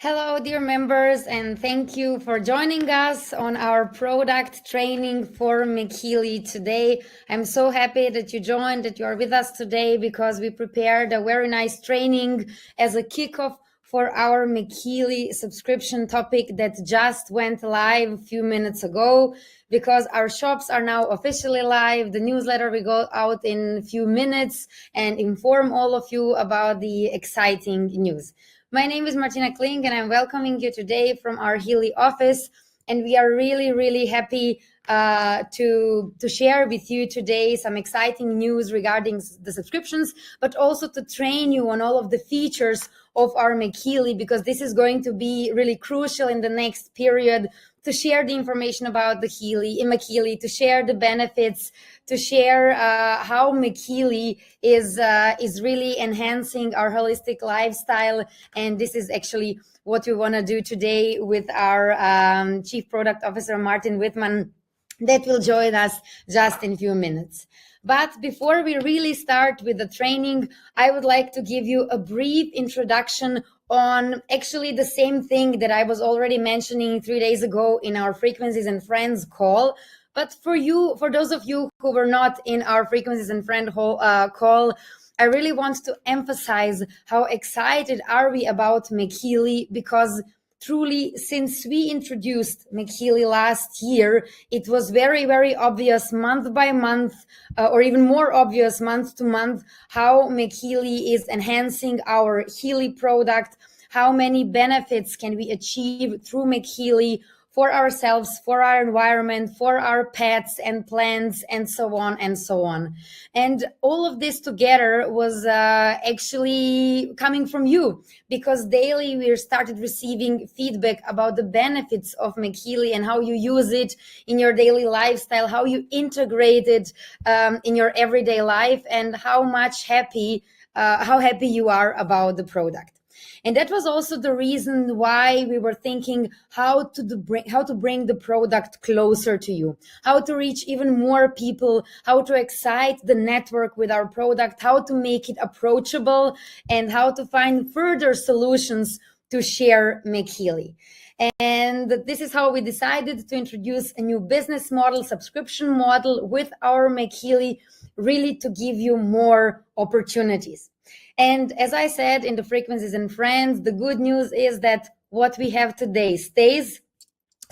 Hello, dear members, and thank you for joining us on our product training for MagHealy today. I'm so happy that you joined, that you are with us today, because we prepared a very nice training as a kickoff for our MagHealy subscription topic that just went live a few minutes ago. Because our shops are now officially live, the newsletter will go out in a few minutes and inform all of you about the exciting news. My name is Martina Kling, and I'm welcoming you today from our Healy office. And we are really happy to share with you today some exciting news regarding the subscriptions, but also to train you on all of the features of our MagHealy, because this is going to be really crucial in the next period, to share the information about the MagHealy, to share the benefits, to share how MagHealy is really enhancing our holistic lifestyle. And this is actually what we want to do today with our Chief Product Officer, Martin Wittman, that will join us just in a few minutes. But before we really start with the training, I would like to give you a brief introduction on actually the same thing that I was already mentioning 3 days ago in our Frequencies and Friends call. But for those of you who were not in our Frequencies and Friends call, I really want to emphasize how excited are we about MagHealy, because truly, since we introduced MagHealy last year, it was very obvious month by month, or even more obvious month to month, how MagHealy is enhancing our Healy product, how many benefits can we achieve through MagHealy for ourselves, for our environment, for our pets and plants, and so on and so on. And all of this together was actually coming from you, because daily we started receiving feedback about the benefits of MagHealy and how you use it in your daily lifestyle, how you integrate it in your everyday life, and how happy you are about the product. And that was also the reason why we were thinking how to bring the product closer to you, how to reach even more people, how to excite the network with our product, how to make it approachable, and how to find further solutions to share MagHealy. And this is how we decided to introduce a new business model, subscription model with our MagHealy, really to give you more opportunities. And as I said in the Frequencies and Friends, the good news is that what we have today stays.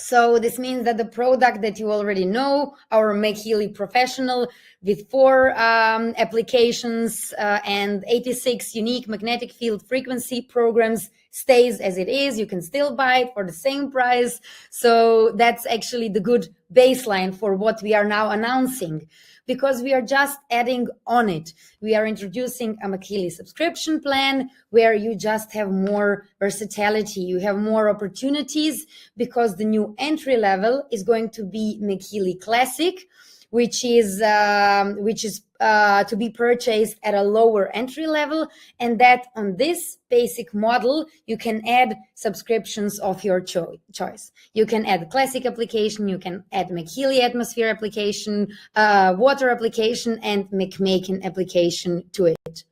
So this means that the product that you already know, our MagHealy Professional with 4 applications and 86 unique magnetic field frequency programs, stays as it is. You can still buy it for the same price. So that's actually the good baseline for what we are now announcing, because we are just adding on it. We are introducing a MagHealy subscription plan where you just have more versatility, you have more opportunities, because the new entry level is going to be MagHealy Classic, which is to be purchased at a lower entry level, and that on this basic model you can add subscriptions of your choice. You can add Classic application, you can add MagHealy Atmosphere application, Water application, and McMakin application to it.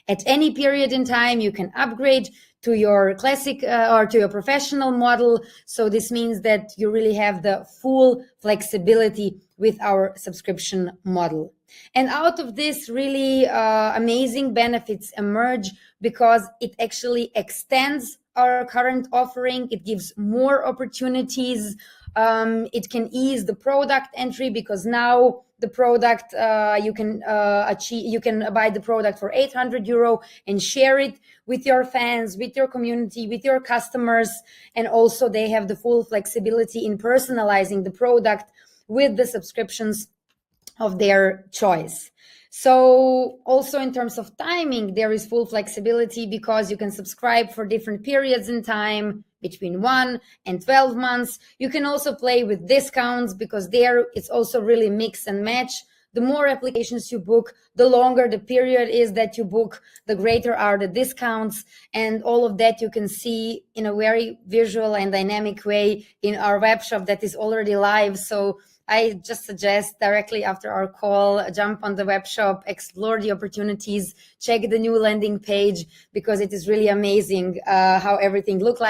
At any period in time, you can upgrade to your Classic or to your Professional model. So this means that you really have the full flexibility with our subscription model. And out of this, really amazing benefits emerge, because it actually extends our current offering. It gives more opportunities. It can ease the product entry, because now the product you can buy the product for €800 and share it with your fans, with your community, with your customers. And also they have the full flexibility in personalizing the product with the subscriptions of their choice. So also in terms of timing, there is full flexibility, because you can subscribe for different periods in time, between 1 and 12 months. You can also play with discounts, because there it's also really mix and match. The more applications you book, the longer the period is that you book, the greater are the discounts. And all of that you can see in a very visual and dynamic way in our web shop that is already live. So I just suggest directly after our call, jump on the web shop, explore the opportunities, check the new landing page, because it is really amazing how everything looks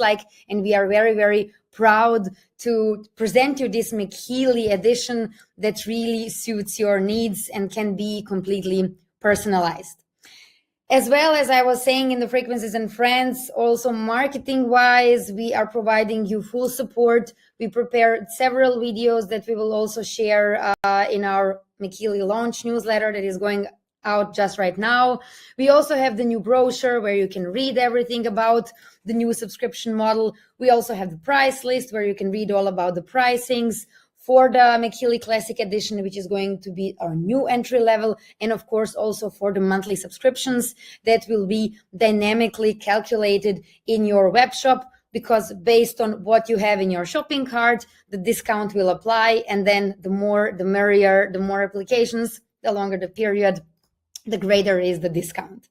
like. And we are very, very proud to present you this MagHealy edition that really suits your needs and can be completely personalized. As well as I was saying in the Frequencies and Friends, also marketing wise, we are providing you full support. We prepared several videos that we will also share in our MagHealy launch newsletter that is going out just right now. We also have the new brochure where you can read everything about the new subscription model. We also have the price list where you can read all about the pricings for the MagHealy Classic Edition, which is going to be our new entry level, and of course also for the monthly subscriptions that will be dynamically calculated in your web shop, because based on what you have in your shopping cart, the discount will apply, and then the more the merrier, the more applications, the longer the period, the greater is the discount.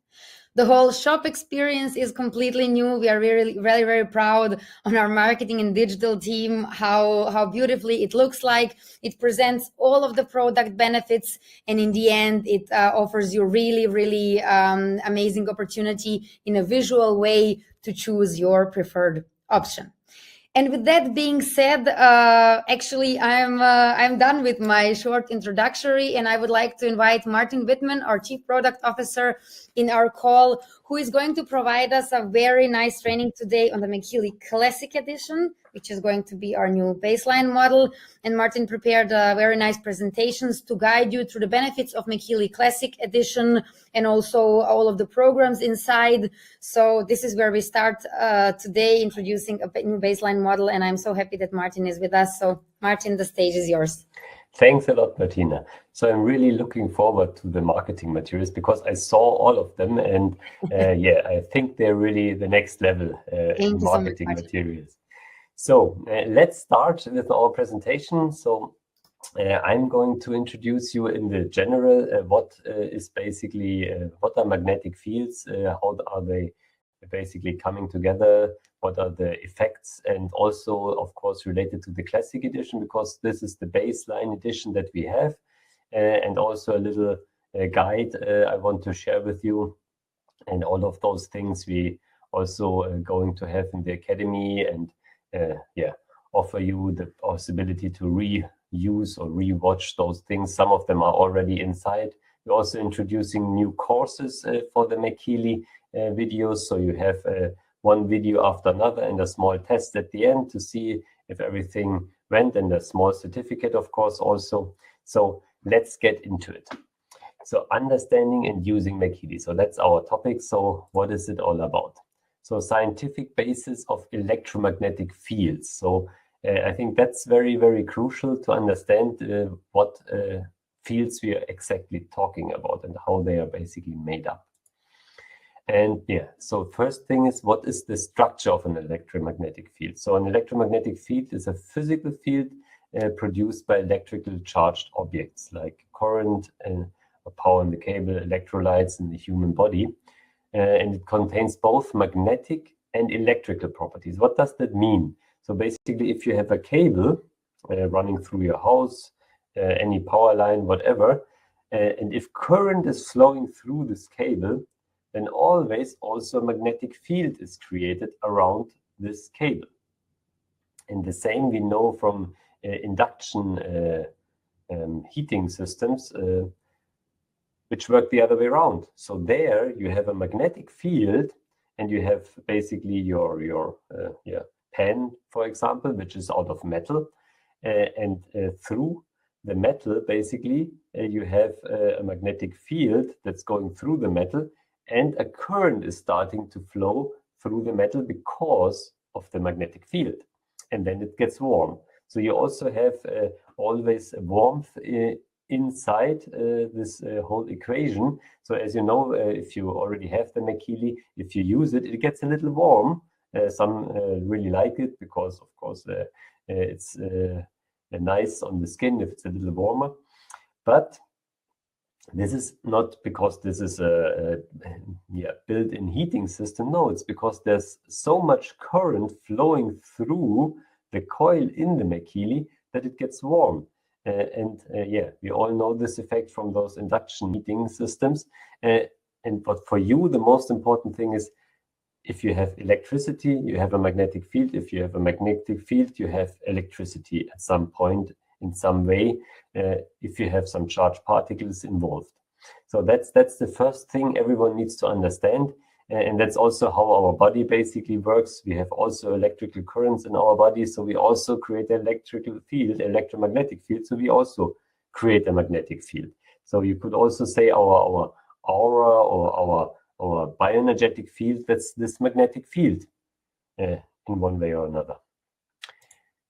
The whole shop experience is completely new. We are really, very, very proud on our marketing and digital team, how beautifully it looks like. It presents all of the product benefits, and in the end, it offers you really, really amazing opportunity in a visual way to choose your preferred option. And with that being said, actually, I'm done with my short introductory, and I would like to invite Martin Wittman, our Chief Product Officer, in our call, who is going to provide us a very nice training today on the MagHealy Classic Edition, which is going to be our new baseline model. And Martin prepared very nice presentations to guide you through the benefits of MagHealy Classic Edition and also all of the programs inside. So this is where we start today, introducing a new baseline model. And I'm so happy that Martin is with us. So Martin, the stage is yours. Thanks a lot, Martina. So I'm really looking forward to the marketing materials because I saw all of them, and yeah, I think they're really the next level in marketing materials. So let's start with our presentation. So I'm going to introduce you in the general what is basically what are magnetic fields, how are they basically coming together, what are the effects, and also of course related to the Classic Edition, because this is the baseline edition that we have, and also a little guide I want to share with you, and all of those things we also going to have in the academy, and yeah, offer you the possibility to reuse or rewatch those things. Some of them are already inside. We're also introducing new courses for the MagHealy videos, so you have one video after another and a small test at the end to see if everything went, and a small certificate, of course, also. So let's get into it. So understanding and using MagHealy. So that's our topic. So what is it all about? So scientific basis of electromagnetic fields. So I think that's very, very crucial to understand what fields we are exactly talking about and how they are basically made up. And yeah, so first thing is, what is the structure of an electromagnetic field? So an electromagnetic field is a physical field produced by electrical charged objects like current and power in the cable, electrolytes in the human body. And it contains both magnetic and electrical properties. What does that mean? So basically, if you have a cable running through your house, any power line, whatever, and if current is flowing through this cable, then always also a magnetic field is created around this cable. And the same we know from induction heating systems, which work the other way around. So there you have a magnetic field, and you have basically your pen, for example, which is out of metal, and through the metal, basically, you have a magnetic field that's going through the metal, and a current is starting to flow through the metal because of the magnetic field. And then it gets warm. So you also have always warmth inside this whole equation. So as you know, if you already have the MagHealy, if you use it, it gets a little warm. Some really like it because, of course, it's nice on the skin if it's a little warmer. But this is not because this is a built-in heating system. No, it's because there's so much current flowing through the coil in the MagHealy that it gets warm. Yeah, we all know this effect from those induction heating systems. But for you, the most important thing is, if you have electricity, you have a magnetic field. If you have a magnetic field, you have electricity at some point in some way, if you have some charged particles involved. So that's the first thing everyone needs to understand. And that's also how our body basically works. We have also electrical currents in our body, so we also create an electrical field, electromagnetic field, so we also create a magnetic field. So you could also say our aura or our bioenergetic field, that's this magnetic field in one way or another.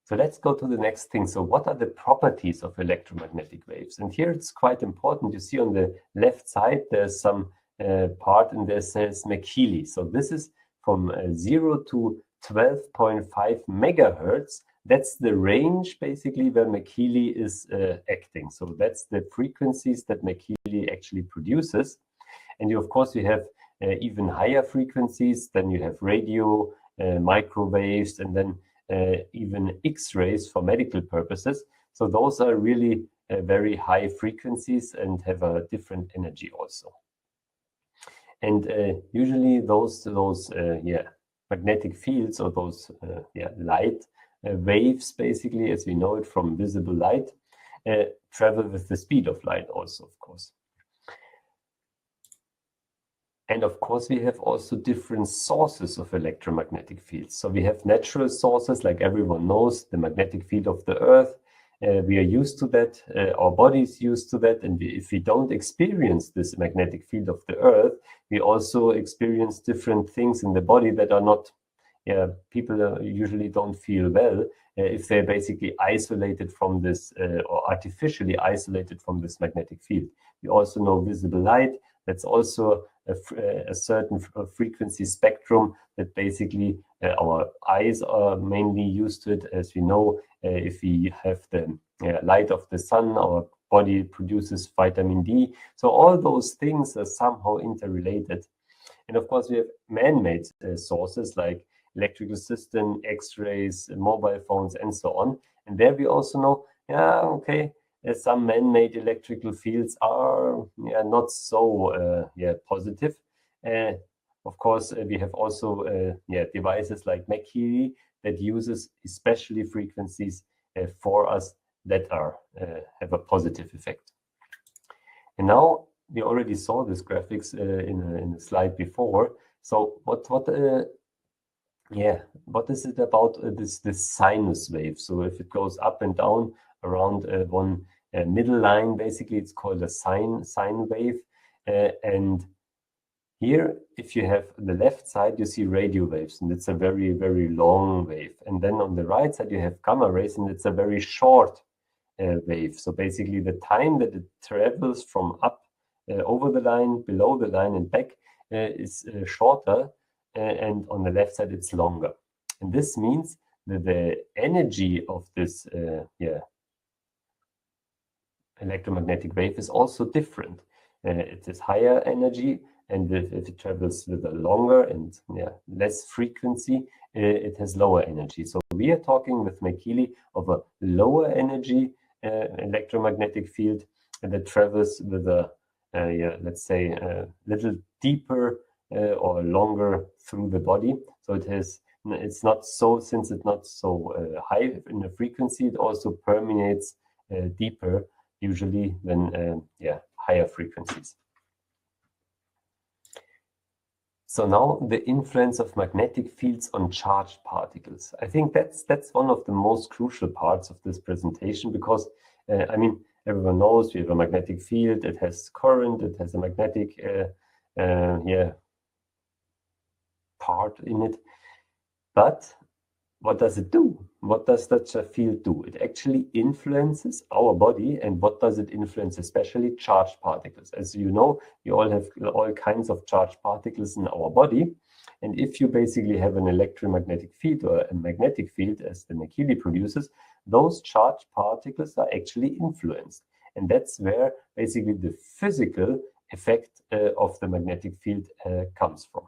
So let's go to the next thing. So what are the properties of electromagnetic waves? And here it's quite important. You see on the left side, there's some part and there says MagHealy. So this is from 0 to 12.5 megahertz. That's the range basically where MagHealy is acting. So that's the frequencies that MagHealy actually produces. And of course, you have even higher frequencies. Then you have radio, microwaves, and then even X-rays for medical purposes. So those are really very high frequencies and have a different energy also. And usually those magnetic fields, or those light waves, basically, as we know it from visible light, travel with the speed of light also, of course. And of course, we have also different sources of electromagnetic fields. So we have natural sources, like everyone knows, the magnetic field of the Earth. We are used to that, our body is used to that, and if we don't experience this magnetic field of the Earth, we also experience different things in the body that are not, people usually don't feel well if they're basically isolated from this, or artificially isolated from this magnetic field. We also know visible light, that's also a certain frequency spectrum that basically our eyes are mainly used to it. As we know, if we have the light of the sun, our body produces vitamin D. So all those things are somehow interrelated. And of course, we have man-made sources like electrical system, X-rays, mobile phones, and so on. And there we also know, some man-made electrical fields are not so positive. Of course, we have also devices like MagHealy that uses especially frequencies for us that are have a positive effect. And now we already saw this graphics in a slide before. So what is it about this sinus wave? So if it goes up and down around one middle line, basically it's called a sine wave. And here, if you have the left side, you see radio waves, and it's a very, very long wave. And then on the right side, you have gamma rays, and it's a very short wave. So basically the time that it travels from up over the line, below the line, and back is shorter, and on the left side, it's longer. And this means that the energy of this electromagnetic wave is also different. It is higher energy, and if it travels with a longer and less frequency, it has lower energy. So we are talking with MagHealy of a lower energy electromagnetic field that travels with a let's say a little deeper or longer through the body. So it's not so, since it's not so high in the frequency, it also permeates deeper usually than higher frequencies. So now the influence of magnetic fields on charged particles. I think that's one of the most crucial parts of this presentation, because I mean, everyone knows we have a magnetic field, it has current, it has a magnetic part in it. But what does it do? What does such a field do? It actually influences our body. And what does it influence? Especially charged particles. As you know, we all have all kinds of charged particles in our body. And if you basically have an electromagnetic field or a magnetic field, as the MagHealy produces, those charged particles are actually influenced. And that's where basically the physical effect of the magnetic field comes from.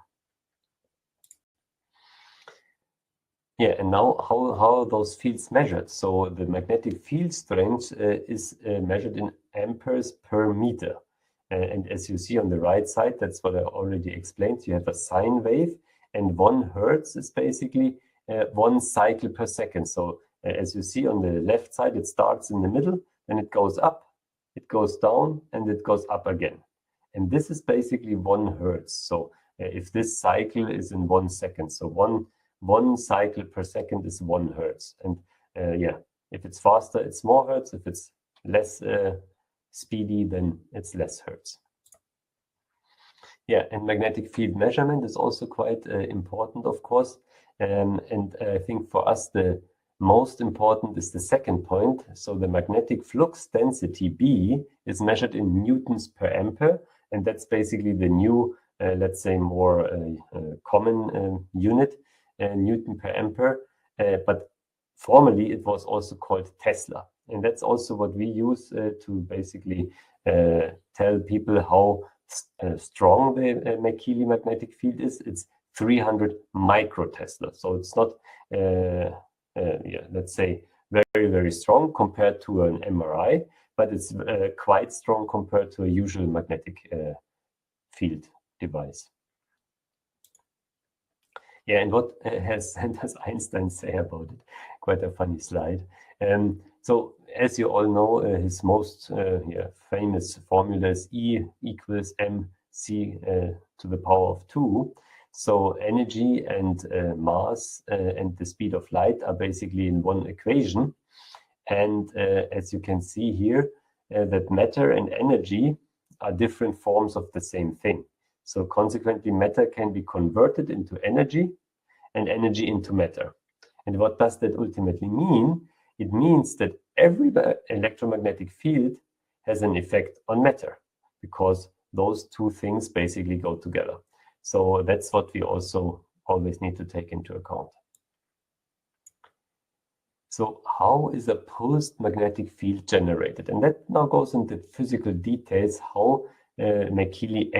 Yeah, and now how are those fields measured? So the magnetic field strength is measured in amperes per meter. And as you see on the right side, that's what I already explained. You have a sine wave, and 1 hertz is basically 1 cycle per second. So as you see on the left side, it starts in the middle, then it goes up, it goes down, and it goes up again. And this is basically 1 hertz. So if this cycle is in 1 second, so one cycle per second is 1 hertz. And yeah, if it's faster, it's more hertz. If it's less speedy, then it's less hertz. Yeah, and magnetic field measurement is also quite important, of course. And I think for us, the most important is the second point. So the magnetic flux density, B, is measured in newtons per ampere. And that's basically the new, let's say, more common unit, Newton per ampere. But formerly, it was also called Tesla. And that's also what we use to basically tell people how strong the MagHealy magnetic field is. It's 300 microtesla. So it's not, yeah, let's say, very, very strong compared to an MRI, but it's quite strong compared to a usual magnetic field device. Yeah, and what does Einstein say about it? Quite a funny slide. So as you all know, his most famous formula is E equals mc to the power of 2. So energy and mass and the speed of light are basically in one equation. And as you can see here, that matter and energy are different forms of the same thing. So consequently, matter can be converted into energy and energy into matter. And what does that ultimately mean? It means that every electromagnetic field has an effect on matter, because those two things basically go together. So that's what we also always need to take into account. So how is a pulsed magnetic field generated? And that now goes into physical details, how MagHealy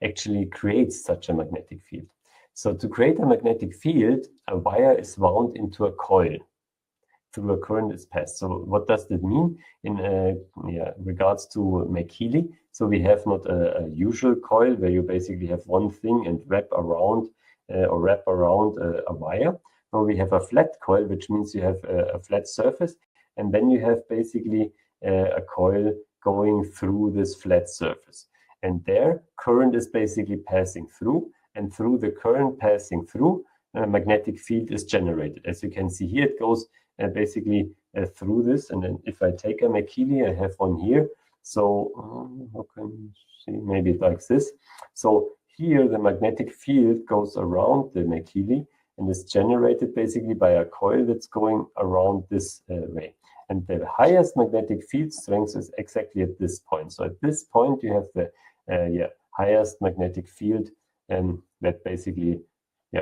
actually creates such a magnetic field. So to create a magnetic field, a wire is wound into a coil through a current is passed. So what does that mean in regards to MagHealy? So we have not a usual coil where you basically have one thing and wrap around a wire. No, we have a flat coil, which means you have a flat surface, and then you have basically a coil going through this flat surface. And there, current is basically passing through, and through the current passing through, a magnetic field is generated. As you can see here, it goes basically through this. And then if I take a MagHealy, I have one here. So how can you see? Maybe like this. So here, the magnetic field goes around the MagHealy and is generated basically by a coil that's going around this way. And the highest magnetic field strength is exactly at this point. So at this point, you have the highest magnetic field that basically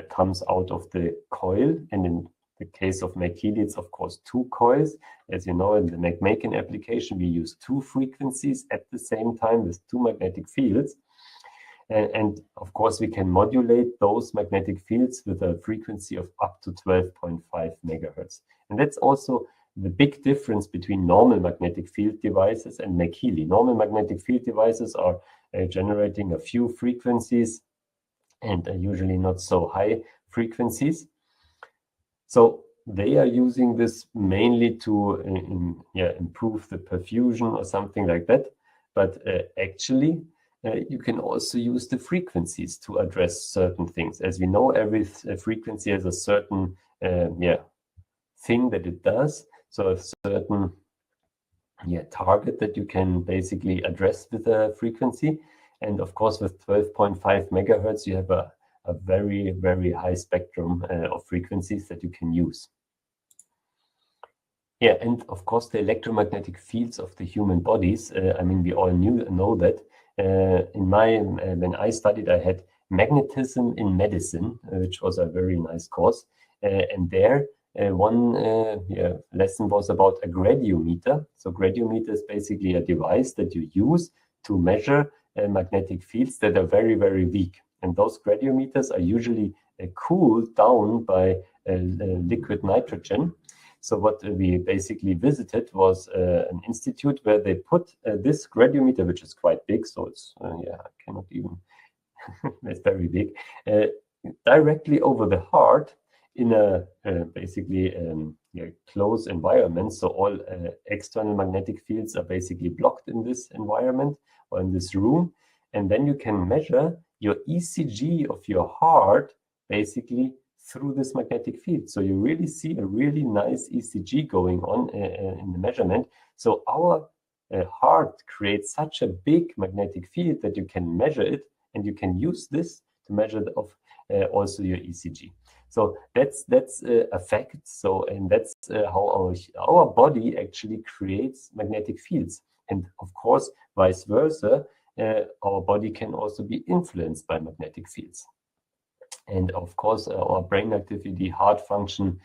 comes out of the coil. And in the case of MagHealy, it's of course 2 coils. As you know, in the MagMaken application, we use 2 frequencies at the same time with 2 magnetic fields. And of course, we can modulate those magnetic fields with a frequency of up to 12.5 megahertz. And that's also the big difference between normal magnetic field devices and MagHealy. Normal magnetic field devices are generating a few frequencies and usually not so high frequencies. So they are using this mainly to improve the perfusion or something like that. But actually, you can also use the frequencies to address certain things. As we know, every frequency has a certain thing that it does. So a certain target that you can basically address with a frequency. And of course, with 12.5 megahertz, you have a very, very high spectrum of frequencies that you can use. Yeah, and of course, the electromagnetic fields of the human bodies, I mean, we all know that. When I studied, I had magnetism in medicine, which was a very nice course. And there, one lesson was about a gradiometer. So gradiometer is basically a device that you use to measure magnetic fields that are very, very weak. And those gradiometers are usually cooled down by liquid nitrogen. So what we basically visited was an institute where they put this gradiometer, which is quite big, so it's yeah, I cannot even it's very big, directly over the heart in a basically yeah, closed environment. So all external magnetic fields are basically blocked in this environment or in this room, and then you can measure your ECG of your heart basically through this magnetic field. So you really see a really nice ECG going on in the measurement. So our heart creates such a big magnetic field that you can measure it, and you can use this to measure also your ECG. So that's a fact. So, and that's how our body actually creates magnetic fields. And of course, vice versa, our body can also be influenced by magnetic fields. And of course, our brain activity, heart function,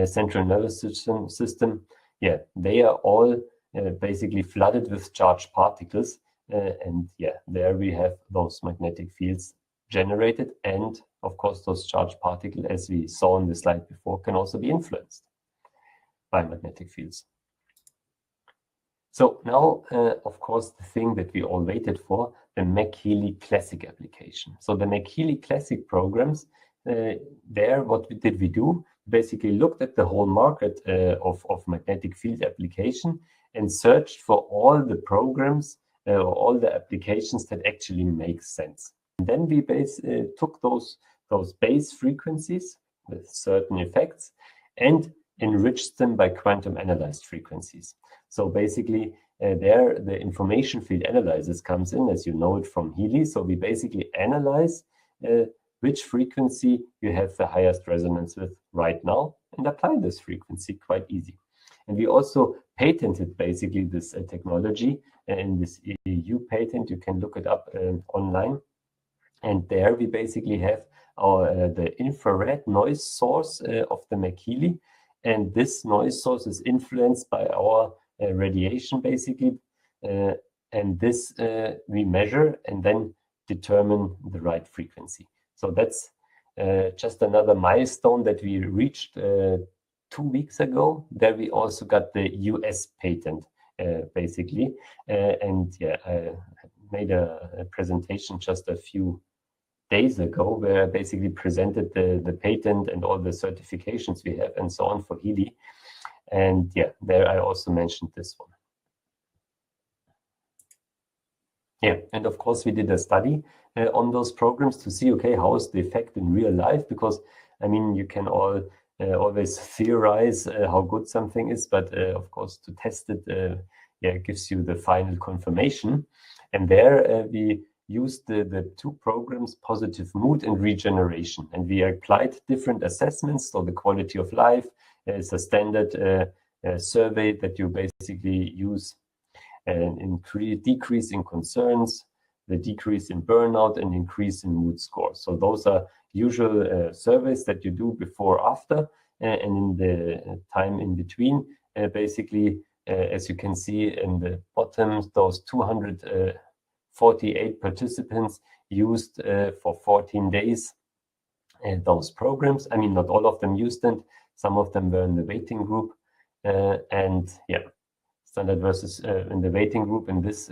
central nervous system, yeah, they are all basically flooded with charged particles. And yeah, there we have those magnetic fields generated. And of course, those charged particles, as we saw in the slide before, can also be influenced by magnetic fields. So now, of course, the thing that we all waited for, the MagHealy Classic application. So the MagHealy Classic programs, there, what did we do? Basically looked at the whole market of magnetic field application and searched for all the programs, all the applications that actually make sense. And then we took those base frequencies with certain effects and enriched them by quantum analyzed frequencies. So basically, there the information field analysis comes in, as you know it from Healy. So we basically analyze which frequency you have the highest resonance with right now and apply this frequency quite easy. And we also patented basically this technology in this EU patent. You can look it up online. And there we basically have the infrared noise source of the MagHealy. And this noise source is influenced by our radiation, basically. And this we measure and then determine the right frequency. So that's just another milestone that we reached 2 weeks ago. There we also got the US patent, basically. And yeah, I made a presentation just a few days ago where I basically presented the patent and all the certifications we have and so on for Healy. And yeah, there I also mentioned this one. Yeah, and of course we did a study on those programs to see, okay, how is the effect in real life? Because, I mean, you can all always theorize how good something is, but of course to test it, yeah, it gives you the final confirmation. And there we used the two programs, positive mood and regeneration. And we applied different assessments. So the quality of life is a standard survey that you basically use, and decrease in concerns, the decrease in burnout, and increase in mood score. So those are usual surveys that you do before, after, and in the time in between. Basically, as you can see in the bottom, those 248 participants used for 14 days those programs. I mean, not all of them used it. Some of them were in the waiting group. And yeah, standard versus in the waiting group in this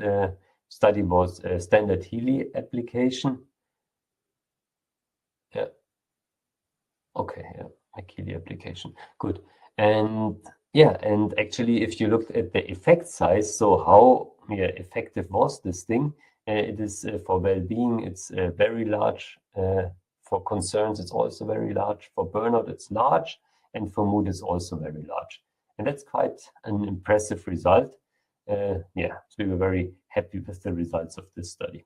study was a standard Healy application. Yeah. Okay, yeah, MagHealy application. Good. And yeah, and actually, if you looked at the effect size, so how effective was this thing? It is for well-being, it's very large. For concerns, it's also very large. For burnout, it's large. And for mood, it's also very large. And that's quite an impressive result. Yeah, so we were very happy with the results of this study.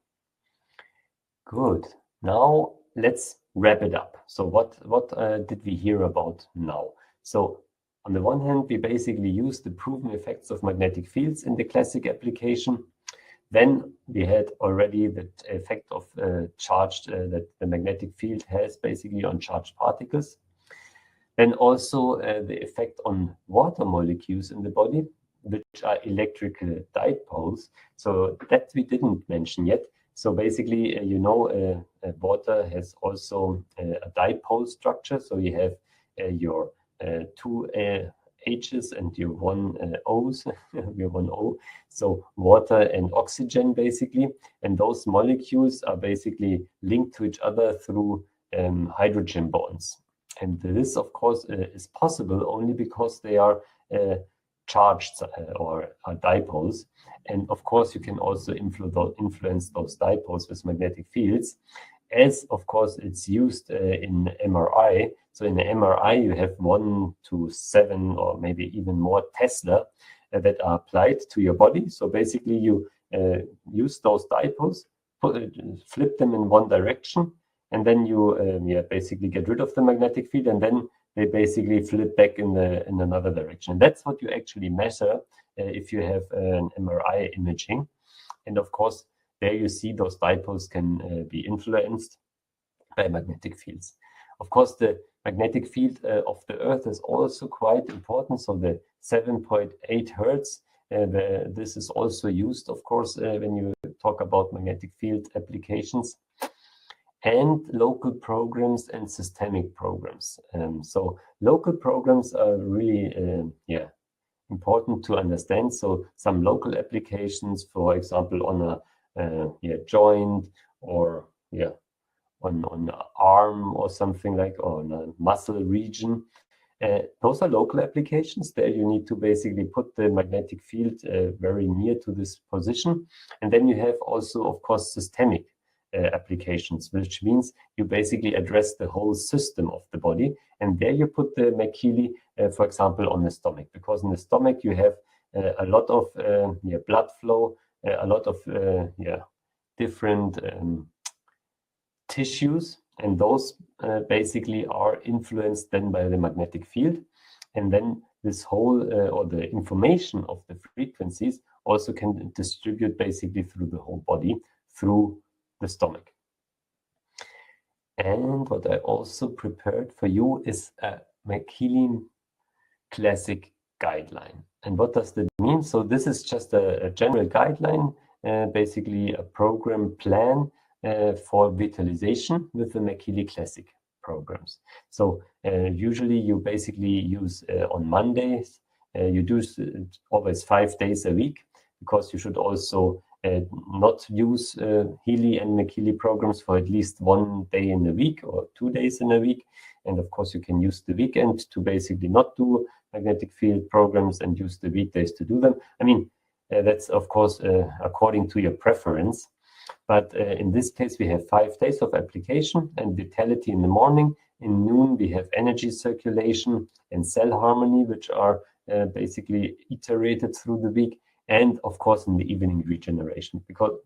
Good. Now let's wrap it up. So what did we hear about now? So on the one hand, we basically used the proven effects of magnetic fields in the classic application. Then we had already the effect of charged that the magnetic field has basically on charged particles. Then also the effect on water molecules in the body, which are electrical dipoles. So that we didn't mention yet. So basically, you know, water has also a dipole structure. So you have your two H's and your one O's, your one O, so water and oxygen basically, and those molecules are basically linked to each other through hydrogen bonds. And this, of course, is possible only because they are charged or are dipoles. And of course, you can also influence those dipoles with magnetic fields, as of course it's used in MRI. So in the MRI, you have 1 to 7 or maybe even more Tesla that are applied to your body. So basically, you use those dipoles, flip them in one direction, and then you basically get rid of the magnetic field, and then they basically flip back in another direction. And that's what you actually measure if you have an MRI imaging. And of course, there you see those dipoles can be influenced by magnetic fields. Of course, the magnetic field of the Earth is also quite important. So the 7.8 hertz, this is also used, of course, when you talk about magnetic field applications, and local programs and systemic programs. So local programs are really important to understand. So some local applications, for example, on a joint, or on an arm or something like, or on a muscle region. Those are local applications. There you need to basically put the magnetic field very near to this position. And then you have also, of course, systemic applications, which means you basically address the whole system of the body. And there you put the MagHealy, for example, on the stomach, because in the stomach you have a lot of blood flow, a lot of different tissues, and those basically are influenced then by the magnetic field. And then this whole or the information of the frequencies also can distribute basically through the whole body, through the stomach. And what I also prepared for you is a MagHealy Classic guideline. And what does that mean? So this is just a general guideline, basically a program plan for visualization with the MagHealy Classic programs. So usually you basically use on Mondays, you do always 5 days a week, because you should also not use Healy and MagHealy programs for at least 1 day in a week or 2 days in a week. And of course, you can use the weekend to basically not do magnetic field programs and use the weekdays to do them. I mean, that's of course according to your preference. But in this case, we have 5 days of application and vitality in the morning. In noon, we have energy circulation and cell harmony, which are basically iterated through the week. And of course, in the evening, regeneration, because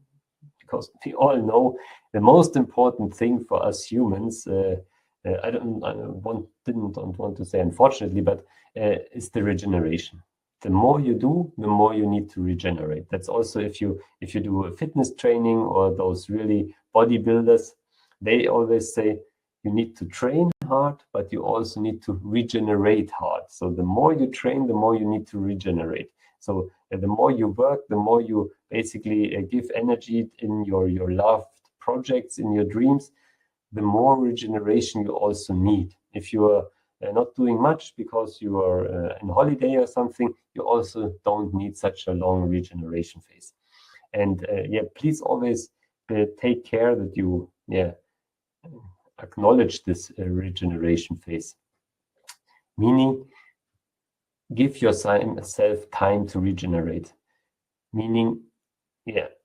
we all know the most important thing for us humans, I don't want to say unfortunately, but is the regeneration. The more you do, the more you need to regenerate. That's also if you do a fitness training, or those really bodybuilders, they always say you need to train hard, but you also need to regenerate hard. So the more you train, the more you need to regenerate. So the more you work, the more you basically give energy in your loved projects, in your dreams, the more regeneration you also need. If you are not doing much because you are on holiday or something, you also don't need such a long regeneration phase. And please always take care that you acknowledge this regeneration phase. Meaning, give yourself time to regenerate. Meaning,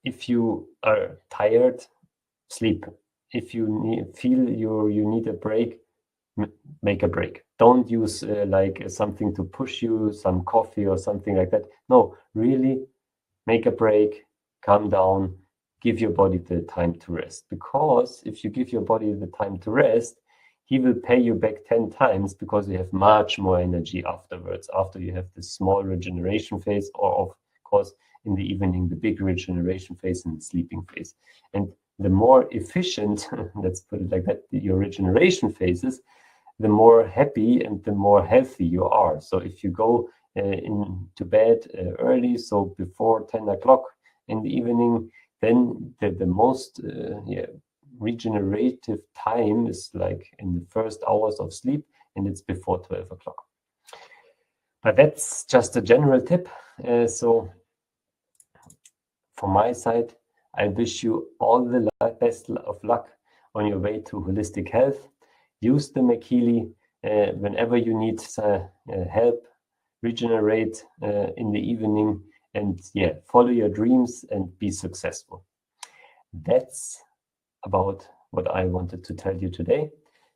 if you are tired, sleep. If you feel you need a break, make a break. Don't use like something to push you, some coffee or something like that. No, really make a break, calm down, give your body the time to rest. Because if you give your body the time to rest, he will pay you back 10 times, because you have much more energy afterwards, after you have this small regeneration phase, or of course in the evening, the big regeneration phase and the sleeping phase. And the more efficient, let's put it like that, your regeneration phases, the more happy and the more healthy you are. So if you go into bed early, so before 10 o'clock in the evening, then the most regenerative time is like in the first hours of sleep, and it's before 12 o'clock. But that's just a general tip. So from my side, I wish you all the best of luck on your way to holistic health. Use the MagHealy whenever you need help, regenerate in the evening, and follow your dreams and be successful. That's about what I wanted to tell you today.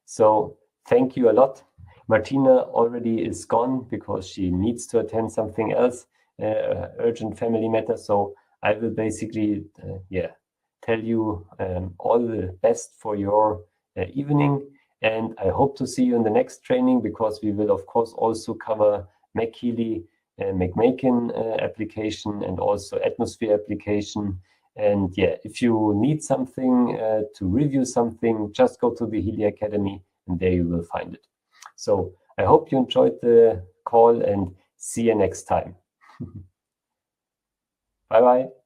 So thank you a lot. Martina already is gone because she needs to attend something else, urgent family matter. So I will basically, tell you all the best for your evening. And I hope to see you in the next training, because we will, of course, also cover MagHealy, MagMakin application, and also atmosphere application. And if you need something to review something, just go to the Healy Academy and there you will find it. So I hope you enjoyed the call and see you next time. Bye-bye.